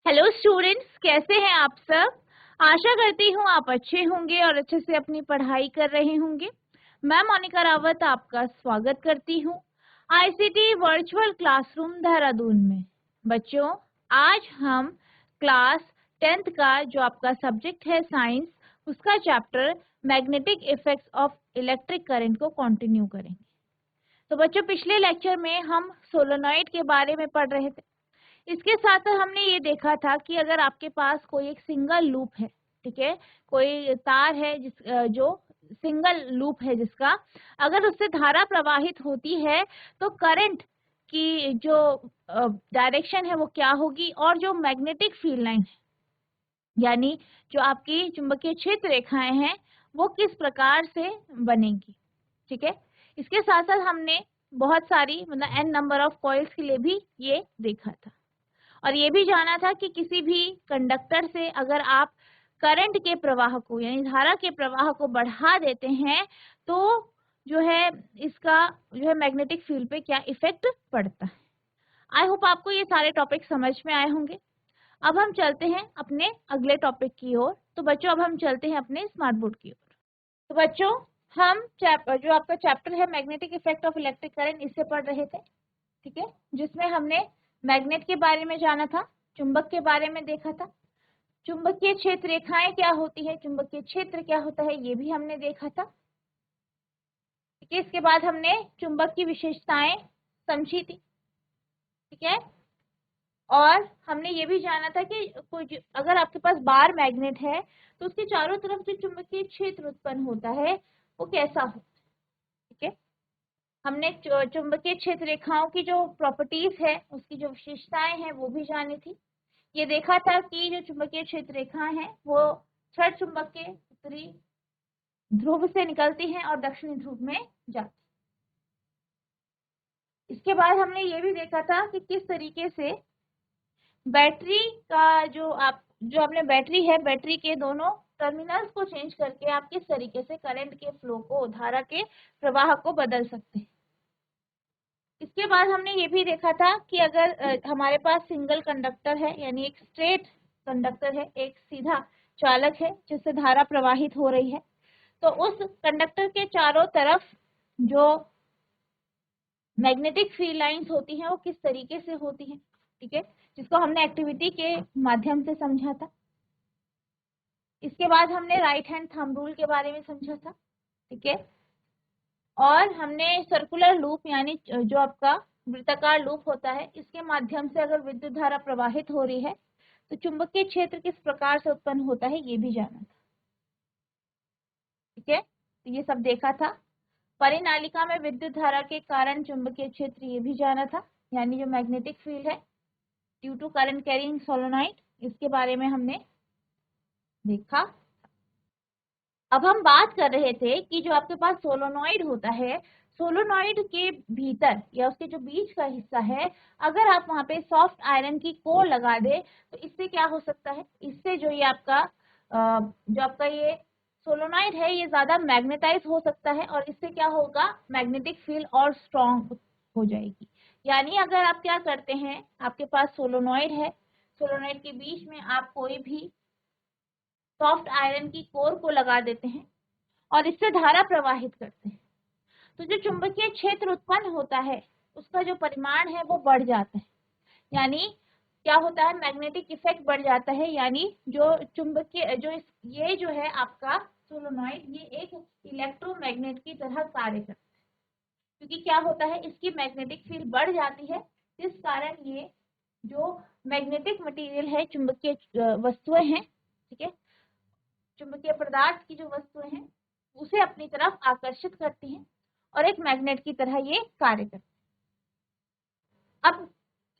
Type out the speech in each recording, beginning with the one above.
Hello students, कैसे हैं आप सब। आशा करती हूँ आप अच्छे होंगे और अच्छे से अपनी पढ़ाई कर रहे होंगे। मैं मोनिका रावत आपका स्वागत करती हूँ आईसीटी वर्चुअल क्लासरूम देहरादून में। बच्चों, आज हम क्लास 10th का जो आपका सब्जेक्ट है साइंस, उसका chapter magnetic effects of electric current को कंटिन्यू करेंगे। तो बच्चों, पिछले लेक्चर में हम सोलेनॉइड के बारे में पढ़ रहे थे। इसके साथ हमने ये देखा था कि अगर आपके पास कोई एक सिंगल लूप है, ठीक है, कोई तार है जो सिंगल लूप है जिसका अगर उससे धारा प्रवाहित होती है तो करंट की जो डायरेक्शन है वो क्या होगी, और जो मैग्नेटिक फील्ड लाइन है यानी जो आपकी चुंबकीय क्षेत्र रेखाएं हैं वो किस प्रकार से बनेंगी। ठीक है, इसके साथ साथ हमने बहुत सारी मतलब n नंबर ऑफ कॉइल्स के लिए भी ये देखा था, और ये भी जाना था कि किसी भी कंडक्टर से अगर आप करंट के प्रवाह को यानी धारा के प्रवाह को बढ़ा देते हैं तो जो है इसका जो है मैग्नेटिक फील्ड पे क्या इफेक्ट पड़ता है। आई होप आपको ये सारे टॉपिक समझ में आए होंगे। अब हम चलते हैं अपने अगले टॉपिक की ओर। तो बच्चों, अब हम चलते हैं अपने स्मार्ट बोर्ड की ओर। तो बच्चों, हम जो आपका चैप्टर है magnetic effect of electric current, इससे पढ़ रहे थे, ठीक है, जिसमें हमने मैग्नेट के बारे में जाना था, चुंबक के बारे में देखा था, चुंबकीय क्षेत्र रेखाएं क्या होती है, चुंबकीय क्षेत्र क्या होता है ये भी हमने देखा था। ठीक है, इसके बाद हमने चुंबक की विशेषताएं समझी थी। ठीक है, और हमने ये भी जाना था कि कोई अगर आपके पास बार मैग्नेट है तो उसके चारों तरफ जो चुंबकीय क्षेत्र उत्पन्न होता है वो कैसा हो। ठीक है, हमने चुंबकीय क्षेत्र रेखाओं की जो प्रॉपर्टीज है, उसकी जो विशेषताएं हैं वो भी जानी थी। ये देखा था कि जो चुंबकीय क्षेत्र रेखाएं हैं वो छड़ चुंबक के उत्तरी ध्रुव से निकलती हैं और दक्षिणी ध्रुव में जाती। इसके बाद हमने ये भी देखा था कि किस तरीके से बैटरी का जो आपने बैटरी है, बैटरी के दोनों टर्मिनल्स को चेंज करके आप किस तरीके से करंट के फ्लो को, धारा के प्रवाह को बदल सकते हैं। इसके बाद हमने ये भी देखा था कि अगर हमारे पास सिंगल कंडक्टर है यानी एक स्ट्रेट कंडक्टर है, एक सीधा चालक है जिससे धारा प्रवाहित हो रही है, तो उस कंडक्टर के चारों तरफ जो मैग्नेटिक फील्ड लाइंस होती हैं वो किस तरीके से होती हैं। ठीक है, जिसको हमने एक्टिविटी के माध्यम से समझा था। इसके बाद हमने राइट हैंड थंब रूल के बारे में समझा था। ठीक है, और हमने सर्कुलर लूप यानी जो आपका वृत्ताकार लूप होता है, इसके माध्यम से अगर विद्युत धारा प्रवाहित हो रही है तो चुंबकीय क्षेत्र किस प्रकार से उत्पन्न होता है ये भी जाना था। ठीक है, तो ये सब देखा था। परिनालिका में विद्युत धारा के कारण चुंबकीय क्षेत्र ये भी जाना था, यानी जो मैग्नेटिक फील्ड है due to current carrying solenoid, इसके बारे में हमने देखा। अब हम बात कर रहे थे कि जो आपके पास सोलेनॉइड होता है, सोलेनॉइड के भीतर या उसके जो बीच का हिस्सा है, अगर आप वहां पे सॉफ्ट आयरन की कोर लगा दे तो इससे क्या हो सकता है, इससे जो ये आपका जो आपका ये सोलेनॉइड है ये ज्यादा मैग्नेटाइज हो सकता है, और इससे क्या होगा, मैग्नेटिक फील्ड और स्ट्रॉन्ग हो जाएगी। यानी अगर आप क्या करते हैं, आपके पास सोलेनॉइड है, सोलेनॉइड के बीच में आप कोई भी सॉफ्ट आयरन की कोर को लगा देते हैं और इससे धारा प्रवाहित करते हैं, तो जो चुंबकीय क्षेत्र उत्पन्न होता है उसका जो परिमाण है वो बढ़ जाता है। यानी क्या होता है, मैग्नेटिक इफेक्ट बढ़ जाता है, यानी जो चुंबकीय ये जो है आपका सोलेनॉइड, ये एक इलेक्ट्रोमैग्नेट की तरह कार्य करता है, क्योंकि क्या होता है, इसकी मैग्नेटिक फील्ड बढ़ जाती है, जिस कारण ये जो मैग्नेटिक मटेरियल है, चुंबकीय वस्तुएं हैं, ठीक है, चुंबकीय पदार्थ की जो वस्तुएं हैं उसे अपनी तरफ आकर्षित करती हैं और एक मैग्नेट की तरह ये कार्य करती है। अब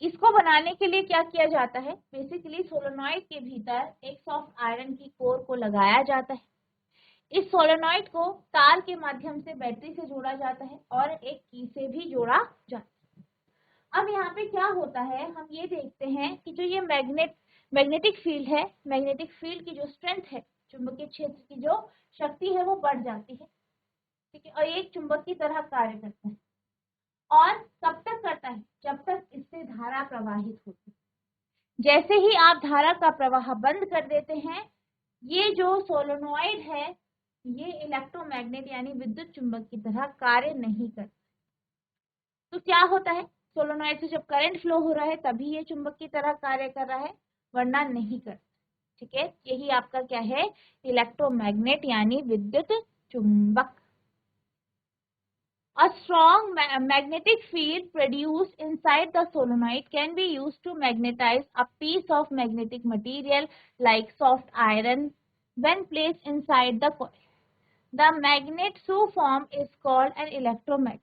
इसको बनाने के लिए क्या किया जाता है, बेसिकली सोलेनॉइड के भीतर एक सॉफ्ट आयरन की कोर को लगाया जाता है। इस सोलेनॉइड को तार के माध्यम से बैटरी से जोड़ा जाता है और एक की से भी जोड़ा जाता है। अब यहाँ पे क्या होता है, हम ये देखते हैं कि जो ये मैग्नेटिक फील्ड है, मैग्नेटिक फील्ड की जो स्ट्रेंथ है, चुंबकीय क्षेत्र की जो शक्ति है वो बढ़ जाती है। ठीक है, और ये एक चुंबक की तरह कार्य करता है, और कब तक करता है, जब तक इससे धारा प्रवाहित होती है। जैसे ही आप धारा का प्रवाह बंद कर देते हैं, ये जो सोलेनॉइड है ये इलेक्ट्रोमैग्नेट यानी विद्युत चुंबक की तरह कार्य नहीं करता। तो क्या होता है, सोलेनॉइड से जब करंट फ्लो हो रहा है तभी ये चुंबक की तरह कार्य कर रहा है, वरना नहीं करता। ठीक है, यही आपका क्या है, इलेक्ट्रोमैग्नेट यानी विद्युत चुंबक। A strong magnetic field produced inside the solenoid can be used to magnetize a piece of magnetic material like soft iron when placed inside the coil. The magnet so formed is called an electromagnet.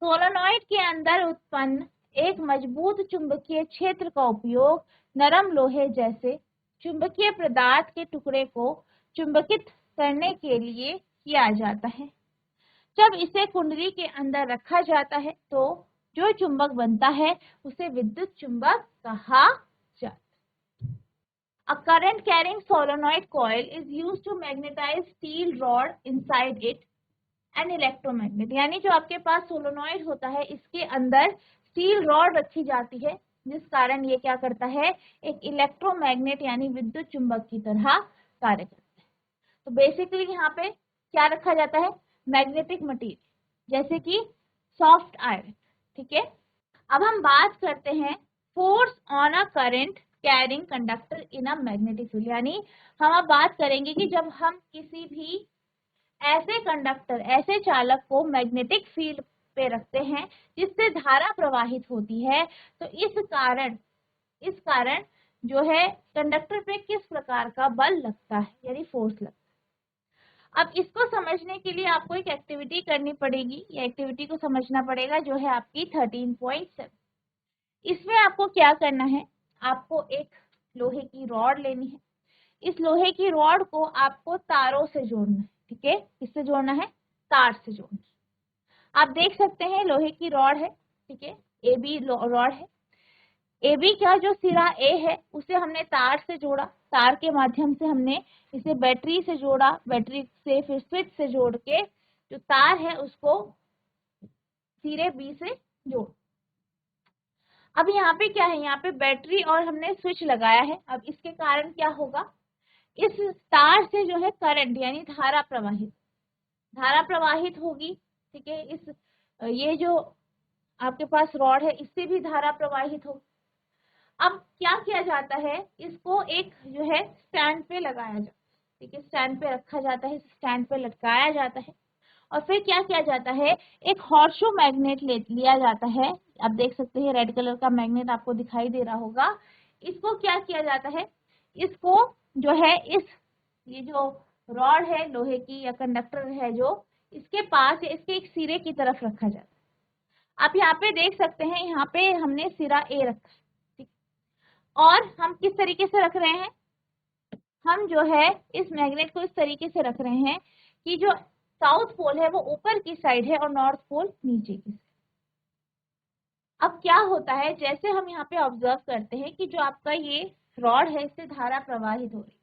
Solenoid के अंदर उत्पन्न एक मजबूत चुंबकीय क्षेत्र का उपयोग नरम लोहे जैसे चुंबकीय पदार्थ के टुकड़े को चुंबकित करने के लिए किया जाता है। जब इसे कुंडली के अंदर रखा जाता है तो जो चुंबक बनता है उसे विद्युत चुंबक कहा जाता है। A current carrying solenoid coil is used to magnetize steel rod inside it, an electromagnet। यानी जो आपके पास सोलेनॉइड होता है इसके अंदर स्टील रॉड रखी जाती है, जिस कारण ये क्या करता है, एक इलेक्ट्रोमैग्नेट यानी विद्युत चुंबक की तरह कार्य करता है। तो बेसिकली यहाँ पे क्या रखा जाता है, मैग्नेटिक मटेरियल जैसे कि सॉफ्ट आयरन। ठीक है, अब हम बात करते हैं force on a current carrying conductor in a magnetic field. यानी हम अब बात करेंगे कि जब हम किसी भी ऐसे कंडक्टर, ऐसे चालक को मैग्नेटिक फील्ड पे रखते हैं जिससे धारा प्रवाहित होती है, तो इस कारण जो है कंडक्टर पे किस प्रकार का बल लगता है यानी फोर्स लगता है। अब इसको समझने के लिए आपको एक एक्टिविटी करनी पड़ेगी, ये एक्टिविटी को समझना पड़ेगा जो है आपकी 13.7। इसमें आपको क्या करना है, आपको एक लोहे की रॉड लेनी है, इस लोहे की रॉड को आपको तारों से जोड़ना है। ठीक है, किससे जोड़ना है, तार से जोड़ना है। आप देख सकते हैं लोहे की रॉड है, ठीक है, ए बी रॉड है। ए बी का जो सिरा ए है उसे हमने तार से जोड़ा, तार के माध्यम से हमने इसे बैटरी से जोड़ा, बैटरी से फिर स्विच से जोड़ के जो तार है उसको सिरे बी से जोड़। अब यहाँ पे क्या है, यहाँ पे बैटरी और हमने स्विच लगाया है। अब इसके कारण क्या होगा, इस तार से जो है करंट यानी धारा प्रवाहित होगी। ठीक है, इस ये जो आपके पास रॉड है इससे भी धारा प्रवाहित होगी। अब क्या किया जाता है, इसको एक जो है स्टैंड पे लगाया जाता है। ठीक है, स्टैंड पे रखा जाता है, स्टैंड पे लटकाया जाता है और फिर क्या किया जाता है, एक हॉर्सशू मैग्नेट लिया जाता है। आप देख सकते हैं रेड कलर का मैग्नेट आपको दिखाई दे रहा होगा। इसको क्या किया जाता है, इसको जो है ये जो रॉड है लोहे की या कंडक्टर है जो इसके पास इसके एक सिरे की तरफ रखा जाता है। आप यहाँ पे देख सकते हैं, यहाँ पे हमने सिरा ए रखा है। ठीक, और हम किस तरीके से रख रहे हैं, हम जो है इस मैग्नेट को इस तरीके से रख रहे हैं कि जो साउथ पोल है वो ऊपर की साइड है और नॉर्थ पोल नीचे की साइड। अब क्या होता है, जैसे हम यहाँ पे ऑब्जर्व करते हैं कि जो आपका ये रॉड है इससे धारा प्रवाहित हो रही है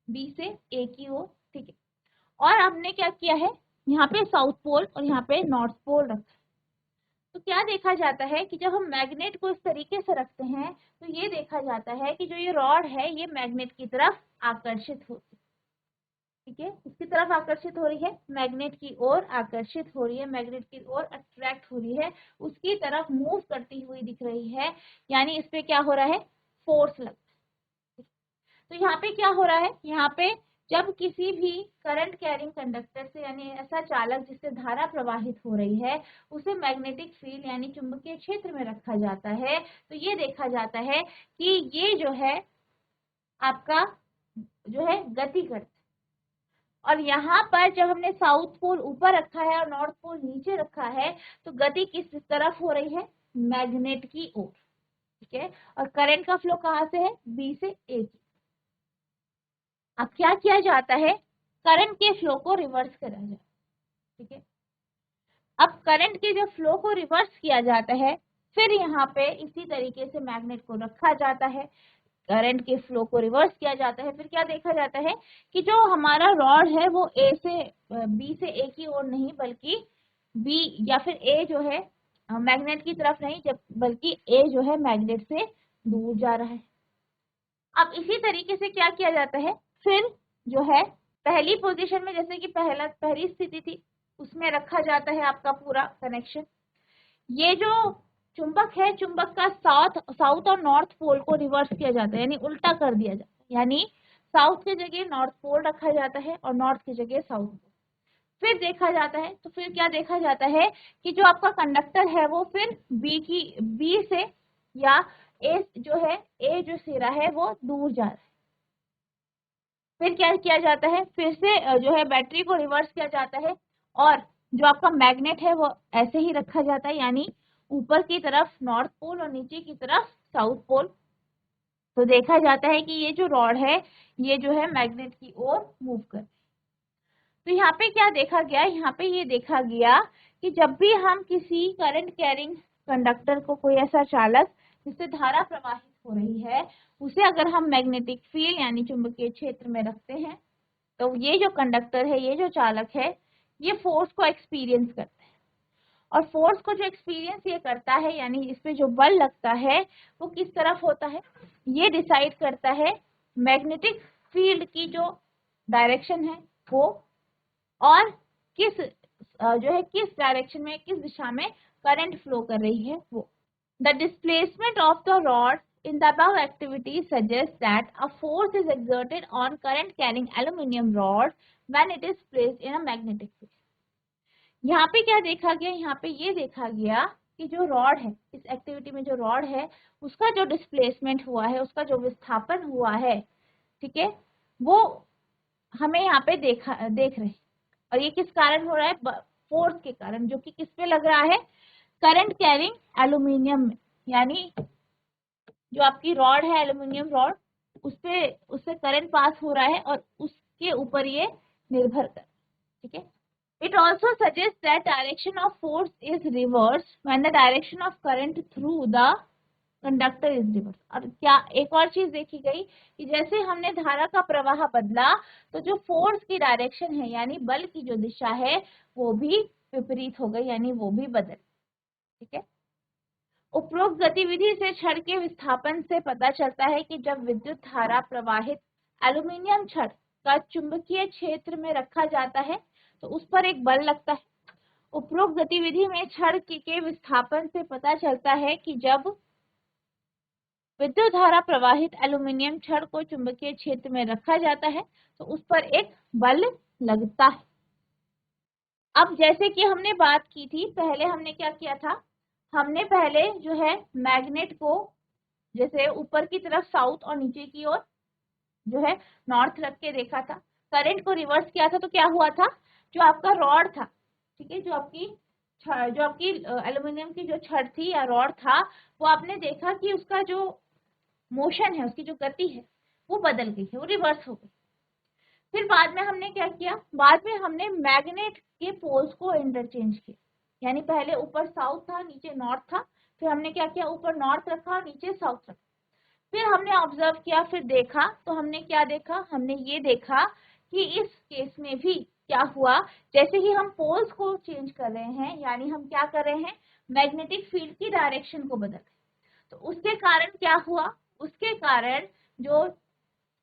बी से ए की ओर। ठीक है, और हमने क्या किया है, यहाँ पे साउथ पोल और यहाँ पे नॉर्थ पोल रखा है। तो क्या देखा जाता है कि जब हम मैग्नेट को इस तरीके से रखते हैं तो ये देखा जाता है कि जो ये रॉड है ये मैग्नेट की तरफ आकर्षित होती है। ठीक है, इसकी तरफ आकर्षित हो रही है, मैग्नेट की ओर आकर्षित हो रही है, मैग्नेट की ओर अट्रैक्ट हो रही है, उसकी तरफ मूव करती हुई दिख रही है। यानी इस पे क्या हो रहा है, फोर्स लग। तो यहाँ पे क्या हो रहा है, यहाँ पे जब किसी भी करंट कैरिंग कंडक्टर से यानी ऐसा चालक जिससे धारा प्रवाहित हो रही है उसे मैग्नेटिक फील्ड यानी चुंबकीय क्षेत्र में रखा जाता है, तो ये देखा जाता है कि ये जो है आपका जो है गति करता है। और यहाँ पर जब हमने साउथ पोल ऊपर रखा है और नॉर्थ पोल नीचे रखा है तो गति किस तरफ हो रही है, मैग्नेट की ओर। ठीक है, और करंट का फ्लो कहाँ से है, बी से ए की। अब क्या किया जाता है, करंट के फ्लो को रिवर्स करा जाता है। ठीक है, अब करंट के जो फ्लो को रिवर्स किया जाता है फिर यहाँ पे इसी तरीके से मैग्नेट को रखा जाता है, करंट के फ्लो को रिवर्स किया जाता है। फिर क्या देखा जाता है कि जो हमारा रॉड है वो ए से बी से ए की ओर नहीं बल्कि बी या फिर ए जो है मैग्नेट की तरफ नहीं, जब बल्कि ए जो है मैग्नेट से दूर जा रहा है। अब इसी तरीके से क्या किया जाता है, फिर जो है पहली पोजीशन में, जैसे कि पहली स्थिति थी, उसमें रखा जाता है आपका पूरा कनेक्शन। ये जो चुंबक है, चुंबक का साउथ और नॉर्थ पोल को रिवर्स किया जाता है, यानी उल्टा कर दिया जाता है, यानी साउथ की जगह नॉर्थ पोल रखा जाता है और नॉर्थ की जगह साउथ पोल। फिर देखा जाता है, तो फिर क्या देखा जाता है कि जो आपका कंडक्टर है वो फिर बी से या ए जो सिरा है वो दूर जा रहा है। फिर क्या किया जाता है, फिर से जो है बैटरी को रिवर्स किया जाता है और जो आपका मैग्नेट है वो ऐसे ही रखा जाता है, यानी ऊपर की तरफ नॉर्थ पोल और नीचे की तरफ साउथ पोल। तो देखा जाता है कि ये जो रॉड है ये जो है मैग्नेट की ओर मूव कर। तो यहाँ पे क्या देखा गया, यहाँ पे ये देखा गया कि जब भी हम किसी करंट कैरिंग कंडक्टर को, कोई ऐसा चालक जिससे धारा प्रवाहित हो रही है, उसे अगर हम मैग्नेटिक फील्ड यानी चुंबकीय क्षेत्र में रखते हैं, तो ये जो कंडक्टर है, ये जो चालक है, ये फोर्स को एक्सपीरियंस करता है। और फोर्स को जो एक्सपीरियंस ये करता है, यानी इस पे जो बल लगता है वो किस तरफ होता है, ये डिसाइड करता है मैग्नेटिक फील्ड की जो डायरेक्शन है वो, और किस जो है किस डायरेक्शन में, किस दिशा में करंट फ्लो कर रही है वो। The displacement of the rod in the above activity suggests that a force is exerted on current carrying aluminum rod when it is placed in a magnetic field. यहाँ पे क्या देखा गया, यहाँ पे ये देखा गया कि जो रॉड है, इस एक्टिविटी में जो रॉड है उसका जो डिस्प्लेसमेंट हुआ है, उसका जो विस्थापन हुआ है, ठीक है, वो हमें यहाँ पे देख रहे हैं। और ये किस कारण हो रहा है, फोर्स के कारण, जो कि किस पे लग रहा है, करंट कैरिंग एल्यूमिनियम में, यानी जो आपकी रॉड है एल्यूमिनियम रॉड, उससे करंट पास हो रहा है और उसके ऊपर ये निर्भर कर, ठीक है। It also suggest that direction of force is reverse when the direction of current through the conductor is reverse. और क्या एक और चीज देखी गई कि जैसे हमने धारा का प्रवाह बदला, तो जो फोर्स की डायरेक्शन है, यानी बल की जो दिशा है, वो भी विपरीत हो गई, यानी वो भी बदल, ठीक है। उपरोक्त गतिविधि से छड़ के विस्थापन से पता चलता है कि जब विद्युत धारा प्रवाहित एल्यूमिनियम छड़ का चुंबकीय क्षेत्र में रखा जाता है तो उस पर एक बल लगता है। उपरोक्त गतिविधि में छड़ के विस्थापन से पता चलता है कि जब विद्युत धारा प्रवाहित एल्यूमिनियम छड़ को चुंबकीय क्षेत्र में रखा जाता है तो उस पर एक बल लगता है। अब जैसे कि हमने बात की थी, पहले हमने क्या किया था, हमने पहले जो है मैग्नेट को जैसे ऊपर की तरफ साउथ और नीचे की ओर जो है नॉर्थ रख के देखा था, करंट को रिवर्स किया था, तो क्या हुआ था, जो आपका रॉड था, ठीक है, जो आपकी एल्यूमिनियम की जो छड़ थी या रॉड था, वो आपने देखा कि उसका जो मोशन है, उसकी जो गति है वो बदल गई है, वो रिवर्स हो गई। फिर बाद में हमने क्या किया, बाद में हमने मैग्नेट के पोल्स को इंटरचेंज किया, यानी पहले ऊपर साउथ था, नीचे नॉर्थ था, फिर हमने क्या किया, ऊपर नॉर्थ रखा और नीचे साउथ रखा। फिर हमने ऑब्जर्व किया, फिर देखा, तो हमने क्या देखा, हमने ये देखा कि इस केस में भी क्या हुआ, जैसे ही हम पोल्स को चेंज कर रहे हैं, यानी हम क्या कर रहे हैं, मैग्नेटिक फील्ड की डायरेक्शन को बदल रहे हैं, तो उसके कारण क्या हुआ, उसके कारण जो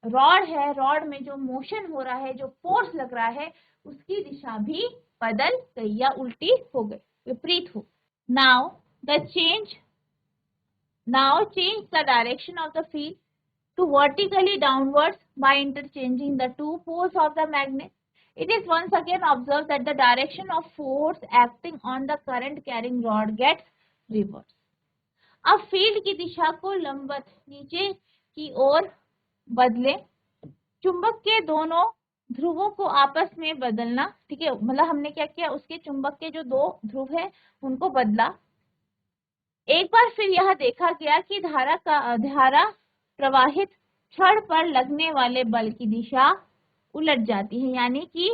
रॉड है, रॉड में जो मोशन हो रहा है, जो फोर्स लग रहा है, उसकी दिशा भी बदल गई या उल्टी हो गई, विपरीत हो। Now change the direction of the field to vertically downwards by interchanging the two poles of the magnet. It is once again observed that the direction of force acting on the current carrying rod gets reversed. अब field की दिशा को लंबवत नीचे की ओर बदले, चुंबक के दोनों ध्रुवों को आपस में बदलना, ठीक है, मतलब हमने क्या किया, उसके चुंबक के जो दो ध्रुव है उनको बदला। एक बार फिर यह देखा गया कि धारा प्रवाहित छड़ पर लगने वाले बल की दिशा उलट जाती है, यानी कि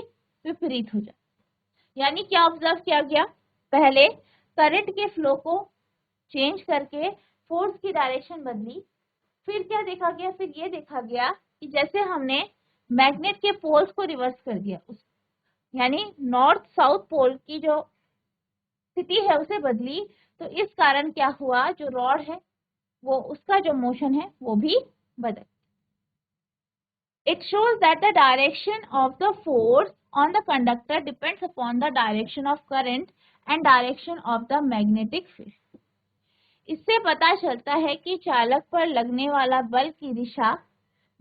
विपरीत हो जाती। यानी क्या ऑब्जर्व किया गया, पहले करंट के फ्लो को चेंज करके फोर्स की डायरेक्शन बदली, फिर क्या देखा गया, फिर ये देखा गया कि जैसे हमने मैग्नेट के पोल्स को रिवर्स कर दिया, यानी नॉर्थ साउथ पोल की जो स्थिति है उसे बदली, तो इस कारण क्या हुआ, जो रॉड है वो, उसका जो मोशन है वो भी बदल। It shows that the direction of the force on the conductor depends upon the direction of current and direction of the magnetic field. इससे पता चलता है कि चालक पर लगने वाला बल की दिशा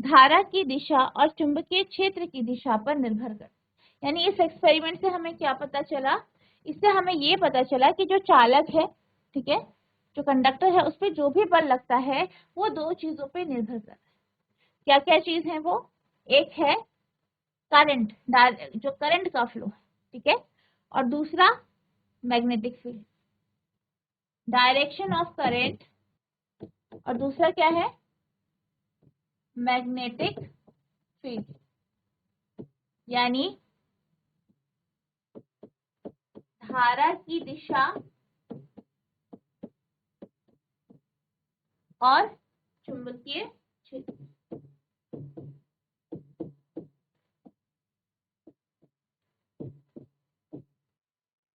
धारा की दिशा और चुंबकीय क्षेत्र की दिशा पर निर्भर करता है। यानी इस एक्सपेरिमेंट से हमें क्या पता चला, इससे हमें ये पता चला कि जो चालक है, ठीक है, जो कंडक्टर है, उस पर जो भी बल लगता है वो दो चीजों पे निर्भर करता है। क्या क्या चीज है वो? एक है करंट, जो करंट का फ्लो है, ठीक है, और दूसरा magnetic field, direction of current, और दूसरा क्या है? मैग्नेटिक फील्ड, यानी धारा की दिशा और चुंबकीय क्षेत्र।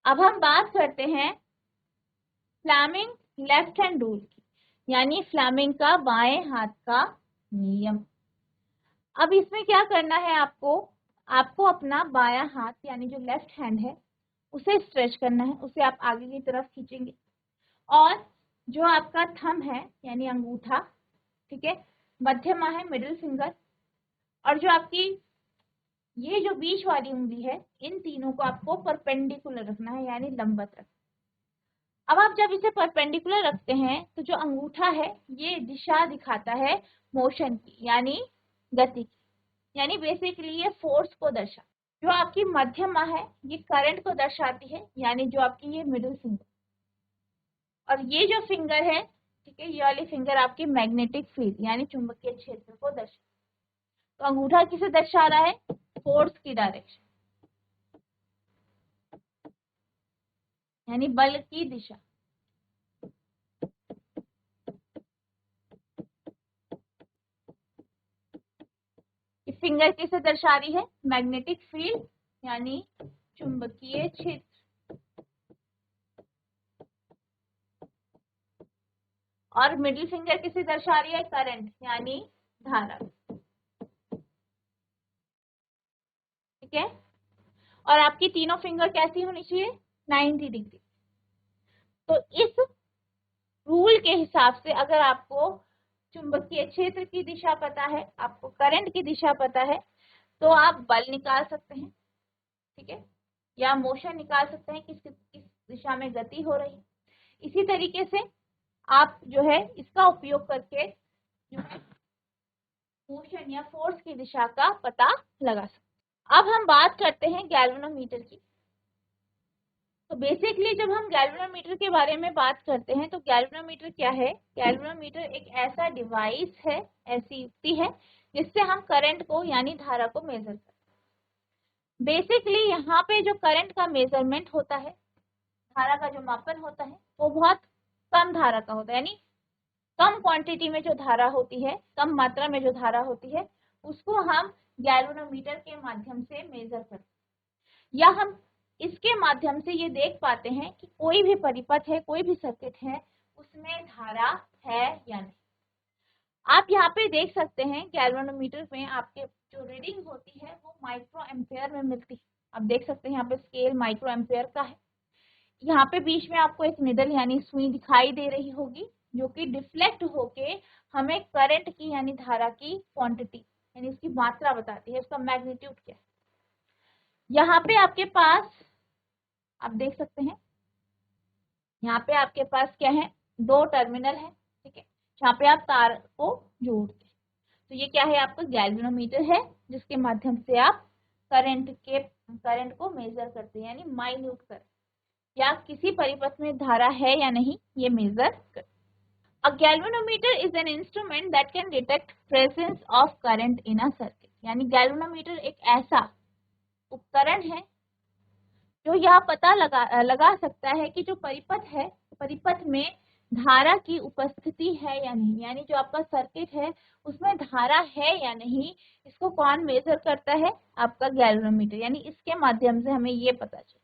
अब हम बात करते हैं फ्लेमिंग लेफ्ट हैंड रूल की, यानी फ्लेमिंग का बाएं हाथ का नियम। अब इसमें क्या करना है आपको अपना बायां हाथ यानी जो लेफ्ट हैंड है उसे स्ट्रेच करना है, उसे आप आगे की तरफ खींचेंगे, और जो आपका थंब है यानी अंगूठा, ठीक है, मध्यमा है मिडिल फिंगर, और जो आपकी ये जो बीच वाली उंगली है, इन तीनों को आपको परपेंडिकुलर रखना है, यानी लंबवत रखना। अब आप जब इसे परपेंडिकुलर रखते हैं तो जो अंगूठा है ये दिशा दिखाता है मोशन की, यानी गति की, यानी बेसिकली ये फोर्स को दर्शा। जो आपकी मध्यमा है ये करंट को दर्शाती है, यानी जो आपकी ये मिडिल फिंगर, और ये जो फिंगर है, ठीक है, ये वाली फिंगर आपकी मैग्नेटिक फील्ड यानी चुंबकीय क्षेत्र को दर्शा। तो अंगूठा किसे दर्शा रहा है? फोर्स की डायरेक्शन, यानी बल की दिशा। फिंगर किसे दर्शा रही है? मैग्नेटिक फील्ड यानी चुंबकीय क्षेत्र, और मिडिल फिंगर किसे दर्शा रही है? करंट यानी धारा, ठीक है। और आपकी तीनों फिंगर कैसी होनी चाहिए? 90 डिग्री। तो इस रूल के हिसाब से अगर आपको चुंबकीय क्षेत्र की दिशा पता है, आपको करंट की दिशा पता है, तो आप बल निकाल सकते हैं, ठीक है, या मोशन निकाल सकते हैं, किस दिशा में गति हो रही है। इसी तरीके से आप जो है इसका उपयोग करके जो है मोशन या फोर्स की दिशा का पता लगा सकते हैं। अब हम बात करते हैं गैल्वेनोमीटर की। तो बेसिकली जब हम गैल्वेनोमीटर के बारे में बात करते हैं तो गैल्वेनोमीटर क्या है? गैल्वेनोमीटर एक ऐसा डिवाइस है, ऐसी युक्ति है जिससे हम करंट को यानी धारा को मेजर करते हैं। बेसिकली यहाँ पे जो करंट का मेजरमेंट होता है, धारा का जो मापन होता है, वो बहुत कम धारा का होता है, यानी कम क्वांटिटी में जो धारा होती है, कम मात्रा में जो धारा होती है, उसको हम गैल्वेनोमीटर के माध्यम से मेजर करते हैं, या हम इसके माध्यम से ये देख पाते हैं कि कोई भी परिपथ है, कोई भी सर्किट है, उसमें धारा है या नहीं। आप यहाँ पे देख सकते हैं गैल्वेनोमीटर में आपके जो रीडिंग होती है वो माइक्रो एम्पेयर में मिलती है। आप देख सकते हैं यहाँ पे स्केल माइक्रो एम्पेयर का है। यहाँ पे बीच में आपको एक निडल यानी सुई दिखाई दे रही होगी, जो कि डिफ्लेक्ट होके हमें करंट की यानी धारा की क्वांटिटी यानी उसकी मात्रा बताती है, उसका मैग्नीट्यूड क्या है। यहाँ पे आपके पास आप देख सकते हैं, यहाँ पे आपके पास क्या है? दो टर्मिनल है, ठीक है, जहाँ पे आप तार को जोड़ते हैं। तो ये क्या है? आपका गैल्वेनोमीटर है, जिसके माध्यम से आप करंट को मेजर करते हैं, यानी माइन्यूट करंट, या किसी परिपथ में धारा है या नहीं ये मेजर करते हैं। A galvanometer is an instrument that can detect presence of current in a circuit. यानी गैल्वेनोमीटर एक ऐसा उपकरण है जो यह पता लगा सकता है कि जो परिपथ है, परिपथ में धारा की उपस्थिति है या नहीं, यानी जो आपका सर्किट है उसमें धारा है या नहीं, इसको कौन मेजर करता है? आपका गैल्वेनोमीटर, यानी इसके माध्यम से हमें ये पता चलता है।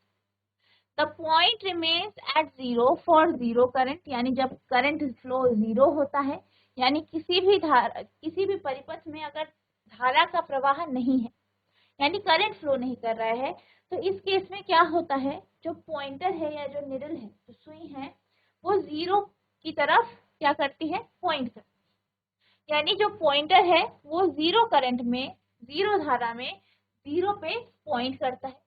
The point remains at zero for zero current, यानी जब करंट फ्लो जीरो होता है, यानी किसी भी परिपथ में अगर धारा का प्रवाह नहीं है, यानी करंट फ्लो नहीं कर रहा है, तो इस केस में क्या होता है, जो पॉइंटर है या जो निडल है, जो सुई है, वो जीरो की तरफ क्या करती है, पॉइंट करती है। यानी जो पॉइंटर है वो जीरो करंट में, जीरो धारा में जीरो पे पॉइंट करता है।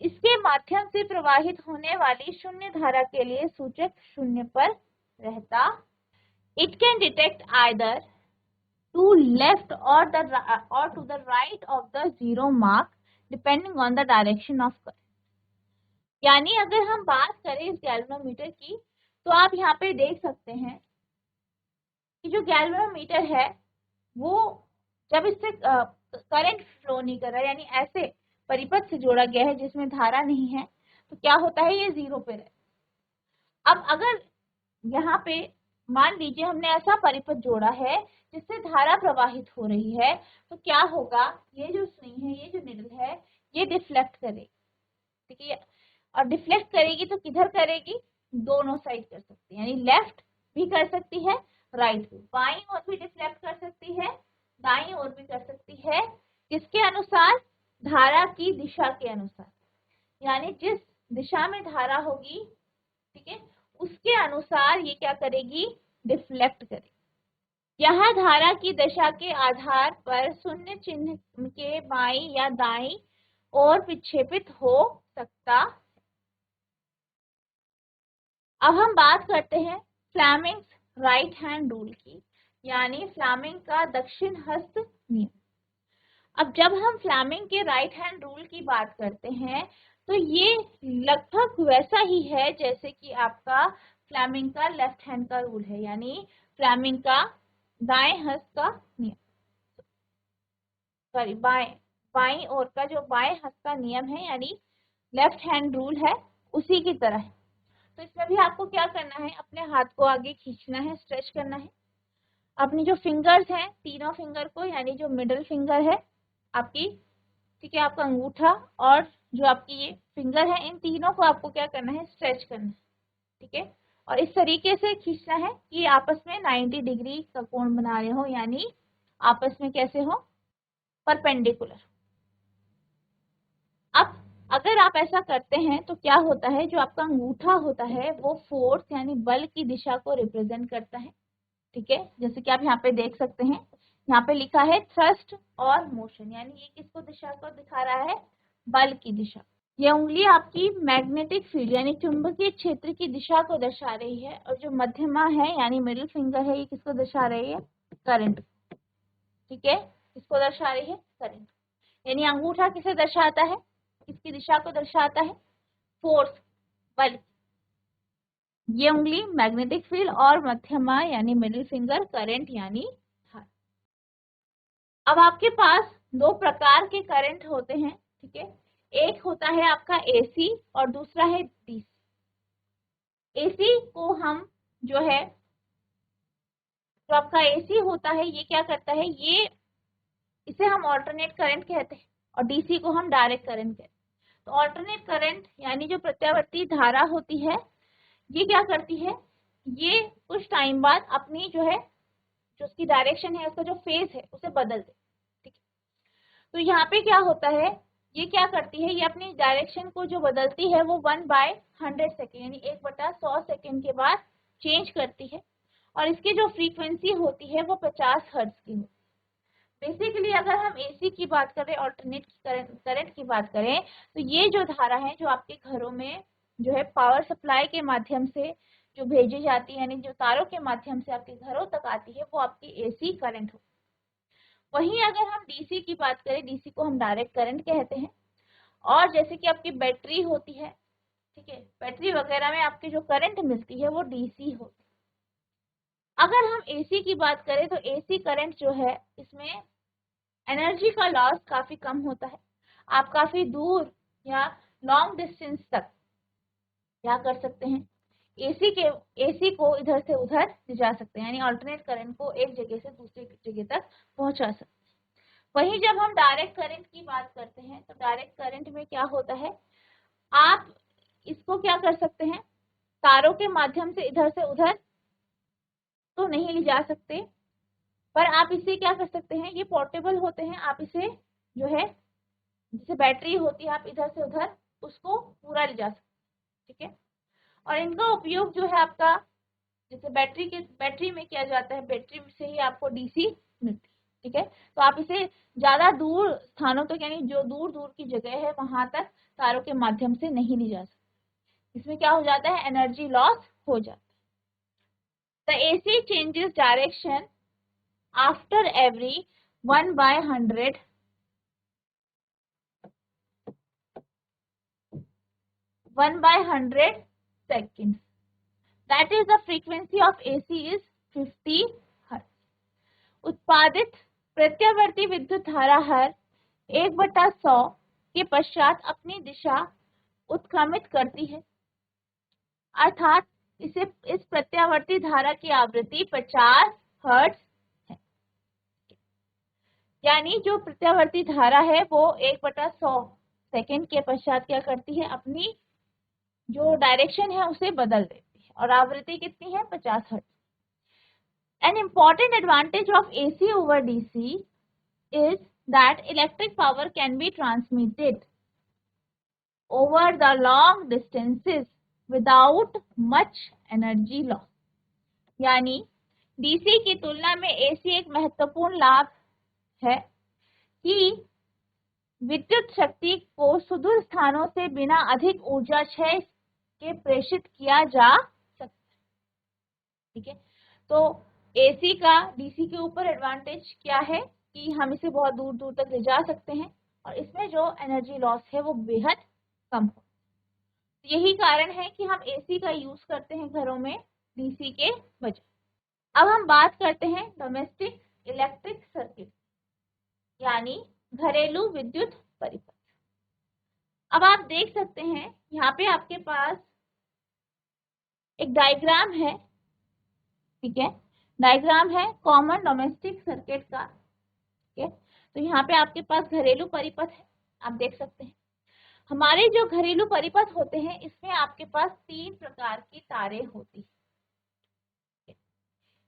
इसके माध्यम से प्रवाहित होने वाली शून्य धारा के लिए सूचक शून्य पर रहता। It can detect either to left और to the right of the zero mark depending on the direction of current. यानी अगर हम बात करें इस गैल्वेनोमीटर की, तो आप यहाँ पे देख सकते हैं कि जो गैल्वेनोमीटर है वो जब इससे करंट फ्लो नहीं कर रहा है, यानी ऐसे परिपथ से जोड़ा गया है जिसमें धारा नहीं है, तो क्या होता है, ये जीरो पे रहे। अब अगर यहाँ पे मान लीजिए हमने ऐसा परिपथ जोड़ा है जिससे धारा प्रवाहित हो रही है, तो क्या होगा, ये जो सुई है, ये जो निडल है, ये डिफ्लेक्ट करेगी, ठीक है। और डिफ्लेक्ट करेगी तो किधर करेगी, दोनों साइड कर सकती है, यानी लेफ्ट भी कर सकती है, राइट भी, बाईं ओर भी डिफ्लेक्ट कर सकती है, दाईं ओर भी कर सकती है, किसके अनुसार, धारा की दिशा के अनुसार, यानी जिस दिशा में धारा होगी, ठीक है, उसके अनुसार ये क्या करेगी, डिफ्लेक्ट करेगी। यह धारा की दिशा के आधार पर शून्य चिन्ह के बाईं या दाईं ओर विक्षेपित हो सकता। अब हम बात करते हैं फ्लेमिंग्स राइट हैंड रूल की, यानी फ्लेमिंग का दक्षिण हस्त नियम। अब जब हम फ्लेमिंग के राइट हैंड रूल की बात करते हैं, तो ये लगभग वैसा ही है जैसे कि आपका फ्लेमिंग का लेफ्ट हैंड का रूल है, यानी फ्लेमिंग का दाएं हस्त का नियम, सॉरी बाएं ओर का जो बाएं हस्त का नियम है, यानी लेफ्ट हैंड रूल है, उसी की तरह है। तो इसमें भी आपको क्या करना है, अपने हाथ को आगे खींचना है, स्ट्रेच करना है, अपनी जो फिंगर्स हैं, तीनों फिंगर को, यानी जो मिडिल फिंगर है आपकी, ठीक है, आपका अंगूठा और जो आपकी ये फिंगर है, इन तीनों को आपको क्या करना है, स्ट्रेच करना है, ठीक है। और इस तरीके से खींचना है कि आपस में 90 डिग्री का कोण बना रहे हो, यानी आपस में कैसे हो, परपेंडिकुलर। अब अगर आप ऐसा करते हैं तो क्या होता है, जो आपका अंगूठा होता है वो फोर्स यानी बल की दिशा को रिप्रेजेंट करता है, ठीक है। जैसे कि आप यहाँ पे देख सकते हैं, यहाँ पे लिखा है थ्रस्ट और मोशन, यानी ये किसको दिशा को दिखा रहा है, बल की दिशा। ये उंगली आपकी मैग्नेटिक फील्ड यानी चुंबकीय क्षेत्र की दिशा को दर्शा रही है, और जो मध्यमा है यानी मिडिल फिंगर है, ये किसको दर्शा रही है, करंट, ठीक है, किसको दर्शा रही है, करंट। यानी अंगूठा किसे दर्शाता है, किसकी दिशा को दर्शाता है, फोर्स, बल। ये उंगली मैग्नेटिक फील्ड और मध्यमा यानी मिडिल फिंगर करंट यानी धारा। अब आपके पास दो प्रकार के करंट होते हैं, ठीक है। एक होता है आपका एसी और दूसरा है डीसी। एसी को हम जो है, जो आपका एसी होता है, ये क्या करता है, ये इसे हम ऑल्टरनेट करंट कहते हैं, और डीसी को हम डायरेक्ट करंट कहते हैं। तो ऑल्टरनेट करंट यानी जो प्रत्यावर्ती धारा होती है, ये क्या करती है, ये कुछ टाइम बाद अपनी जो है, जो उसकी डायरेक्शन है, उसका जो फेज है, उसे बदल दे, ठीक है। तो यहाँ पे क्या होता है, ये क्या करती है, ये अपनी डायरेक्शन को जो बदलती है वो 1/100 सेकेंड यानी 1/100 सेकेंड के बाद चेंज करती है, और इसकी जो फ्रीक्वेंसी होती है वो 50 हर्ट्ज की होती है। बेसिकली अगर हम एसी की बात करें, ऑल्टरनेट करंट की बात करें, तो ये जो धारा है जो आपके घरों में जो है पावर सप्लाई के माध्यम से जो भेजी जाती है, यानी जो तारों के माध्यम से आपके घरों तक आती है, वो आपकी एसी करंट हो। वहीं अगर हम डीसी की बात करें, डीसी को हम डायरेक्ट करंट कहते हैं। और जैसे कि आपकी बैटरी होती है, ठीक है, बैटरी वगैरह में आपकी जो करंट मिलती है वो डीसी होती है। अगर हम एसी की बात करें तो एसी करंट जो है, इसमें एनर्जी का लॉस काफी कम होता है। आप काफी दूर या लॉन्ग डिस्टेंस तक क्या कर सकते हैं, एसी को इधर से उधर ले जा सकते हैं, यानी अल्टरनेट करंट को एक जगह से दूसरी जगह तक पहुंचा सकते हैं। वहीं जब हम डायरेक्ट करंट की बात करते हैं, तो डायरेक्ट करंट में क्या होता है, आप इसको क्या कर सकते हैं, तारों के माध्यम से इधर से उधर तो नहीं ले जा सकते, पर आप इसे क्या कर सकते हैं, ये पोर्टेबल होते हैं, आप इसे जो है जैसे बैटरी होती है आप इधर से उधर उसको पूरा ले जा सकते हैं, ठीक है। और इनका उपयोग जो है आपका जैसे बैटरी में किया जाता है, बैटरी से ही आपको डीसी मिलती है, ठीक है। तो आप इसे ज्यादा दूर स्थानों तक यानी जो दूर दूर की जगह है वहां तक तारों के माध्यम से नहीं ली जा सकती। इसमें क्या हो जाता है, एनर्जी लॉस हो जाता है। The AC changes direction after every 1/100 seconds. That is the frequency of AC is 50 Hz. उत्पादित प्रत्यावर्ती विद्युत धारा हर 1/100 के पश्चात अपनी दिशा उत्क्रमित करती है, अर्थात इस प्रत्यावर्ती धारा की आवृत्ति 50 हर्ट्ज है। यानी जो प्रत्यावर्ती धारा है वो 1/100 सेकेंड के पश्चात क्या करती है, अपनी जो डायरेक्शन है उसे बदल देती है और आवृत्ति कितनी है, 50 hertz. An important advantage of AC over DC is that electric power can be transmitted over the long distances without much energy loss. यानी DC की तुलना में AC एक महत्वपूर्ण लाभ है कि विद्युत शक्ति को सुदूर स्थानों से बिना अधिक ऊर्जा क्षय के प्रेषित किया जा सकता है, ठीक है। तो एसी का डीसी के ऊपर एडवांटेज क्या है कि हम इसे बहुत दूर दूर तक ले जा सकते हैं और इसमें जो एनर्जी लॉस है वो बेहद कम हो। यही कारण है कि हम एसी का यूज करते हैं घरों में डीसी के बजाय। अब हम बात करते हैं डोमेस्टिक इलेक्ट्रिक सर्किट यानी घरेलू विद्युत परिपथ। अब आप देख सकते हैं यहाँ पे आपके पास एक डायग्राम है, ठीक है। डायग्राम है कॉमन डोमेस्टिक सर्किट का, ठीक है। तो यहाँ पे आपके पास घरेलू परिपथ है, आप देख सकते हैं। हमारे जो घरेलू परिपथ होते हैं इसमें आपके पास 3 प्रकार की तारें होती है।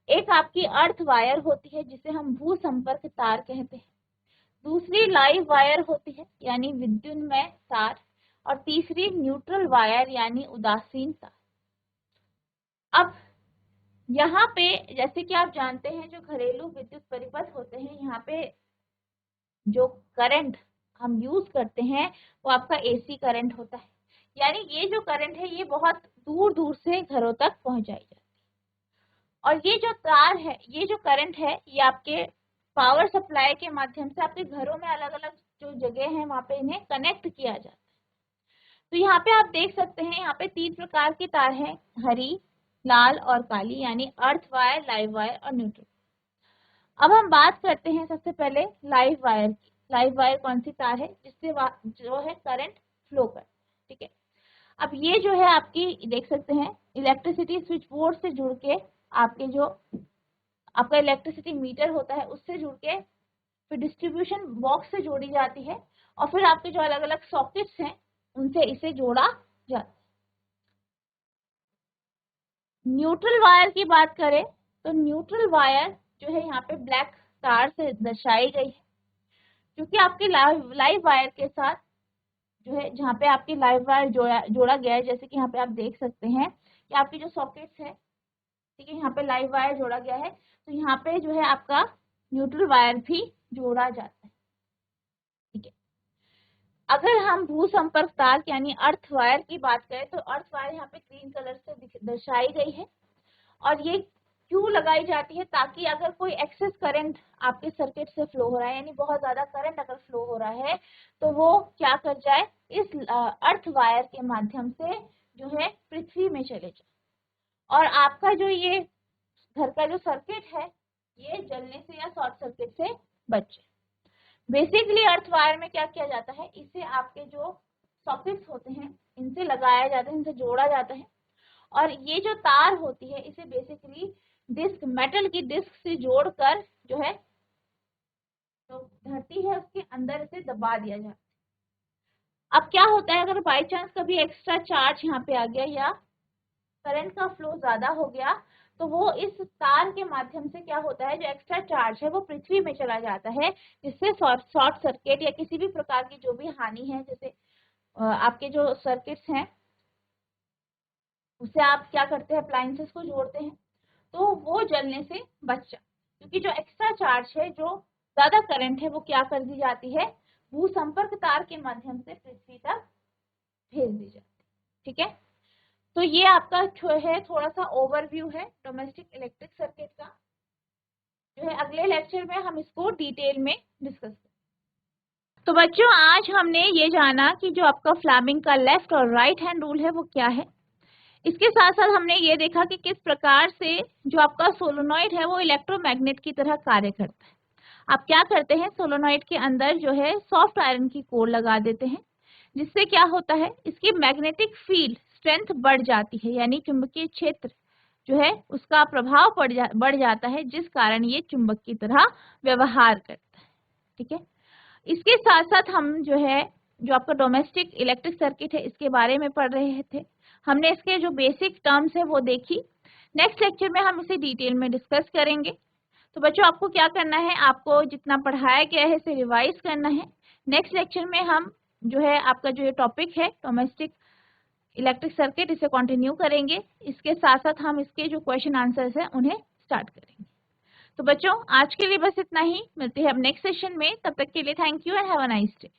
एक आपकी अर्थ वायर होती है जिसे हम भू संपर्क तार कहते हैं, दूसरी लाइव वायर होती है यानी विद्युन्मय तार, और तीसरी न्यूट्रल वायर यानी उदासीन तार। अब यहाँ पे जैसे कि आप जानते हैं जो घरेलू विद्युत परिपथ होते हैं यहाँ पे जो करंट हम यूज करते हैं वो आपका एसी करंट होता है। यानी ये जो करंट है ये बहुत दूर दूर से घरों तक पहुंचाई जाती है और ये जो तार है, ये जो करंट है ये आपके पावर सप्लाई के माध्यम से आपके घरों में अलग अलग जो जगह है वहां पे इन्हें कनेक्ट किया जाता है। तो यहाँ पे आप देख सकते हैं यहाँ पे 3 प्रकार की तार है, हरी, लाल और काली, यानी अर्थ वायर, लाइव वायर और न्यूट्रल। अब हम बात करते हैं सबसे पहले लाइव वायर की। लाइव वायर कौन सी तार है जिससे जो है करंट फ्लो कर, ठीक है। अब ये जो है आपकी देख सकते हैं इलेक्ट्रिसिटी स्विच बोर्ड से जुड़ के आपके जो आपका इलेक्ट्रिसिटी मीटर होता है उससे जुड़ के फिर डिस्ट्रीब्यूशन बॉक्स से जोड़ी जाती है और फिर आपके जो अलग अलग सॉकेट्स हैं उनसे इसे जोड़ा जाता है। न्यूट्रल वायर की बात करें तो न्यूट्रल वायर जो है यहाँ पे ब्लैक तार से दर्शाई गई है, क्योंकि आपके लाइव वायर के साथ जो है जहाँ पे आपकी लाइव वायर जोड़ा गया है, जैसे कि यहाँ पे आप देख सकते हैं कि आपकी जो सॉकेट्स है, ठीक है, यहाँ पे लाइव वायर जोड़ा गया है, तो यहाँ पे जो है आपका न्यूट्रल वायर भी जोड़ा जाता है, ठीक है। अगर हम भू संपर्क तार यानी अर्थ वायर की बात करें तो अर्थ वायर यहाँ पे ग्रीन कलर से दर्शाई गई है और ये क्यों लगाई जाती है, ताकि अगर कोई एक्सेस करंट आपके सर्किट से फ्लो हो रहा है यानी बहुत ज्यादा करंट अगर फ्लो हो रहा है तो वो क्या कर जाए, इस अर्थ वायर के माध्यम से जो है पृथ्वी में चले जाए और आपका जो ये घर का जो सर्किट है ये जलने से या शॉर्ट सर्किट से बचे। बेसिकली अर्थ वायर में क्या किया जाता है, इसे आपके जो सॉकेट्स होते हैं इनसे लगाया जाता है, इनसे जोड़ा जाता है और ये जो तार होती है इसे बेसिकली डिस्क, मेटल की डिस्क से जोड़कर जो है तो धरती है उसके अंदर इसे दबा दिया जाता है। अब क्या होता है अगर बाई चांस कभी एक्स्ट्रा चार्ज यहाँ पे आ गया या करंट का फ्लो ज्यादा हो गया तो वो इस तार के माध्यम से क्या होता है, जो एक्स्ट्रा चार्ज है वो पृथ्वी में चला जाता है, जिससे शॉर्ट सर्किट या किसी भी प्रकार की जो भी हानि है, जैसे आपके जो सर्किट्स हैं उससे आप क्या करते हैं, अप्लायंसेस को जोड़ते हैं, तो वो जलने से बच जाए, क्योंकि जो एक्स्ट्रा चार्ज है, जो ज्यादा करंट है, वो क्या कर दी जाती है, भू संपर्क तार के माध्यम से पृथ्वी तक भेज दी जाती है। ठीक है, तो ये आपका है थोड़ा सा ओवरव्यू है डोमेस्टिक इलेक्ट्रिक सर्किट का। जो है अगले लेक्चर में हम इसको डिटेल में डिस्कस करेंगे। तो बच्चों आज हमने ये जाना कि जो आपका फ्लेमिंग का लेफ्ट और राइट हैंड रूल है वो क्या है। इसके साथ साथ हमने ये देखा कि किस प्रकार से जो आपका सोलोनॉइड है वो इलेक्ट्रोमैग्नेट की तरह कार्य करता है। आप क्या करते हैं, सोलोनॉइड के अंदर जो है सॉफ्ट आयरन की कोर लगा देते हैं, जिससे क्या होता है, इसकी मैग्नेटिक फील्ड स्ट्रेंथ बढ़ जाती है, यानी चुंबकीय क्षेत्र जो है उसका प्रभाव बढ़ जाता है, जिस कारण ये चुंबक की तरह व्यवहार करता है। ठीक है, इसके साथ साथ हम जो है जो आपका डोमेस्टिक इलेक्ट्रिक सर्किट है इसके बारे में पढ़ रहे थे। हमने इसके जो बेसिक टर्म्स है वो देखी। नेक्स्ट लेक्चर में हम इसे डिटेल में डिस्कस करेंगे। तो बच्चों आपको क्या करना है, आपको जितना पढ़ाया गया है इसे रिवाइज करना है। नेक्स्ट लेक्चर में हम जो है आपका जो ये टॉपिक है डोमेस्टिक इलेक्ट्रिक सर्किट इसे कंटिन्यू करेंगे। इसके साथ साथ हम इसके जो क्वेश्चन आंसर्स हैं उन्हें स्टार्ट करेंगे। तो बच्चों आज के लिए बस इतना ही, मिलते हैं अब नेक्स्ट सेशन में। तब तक के लिए thank you and have a nice day.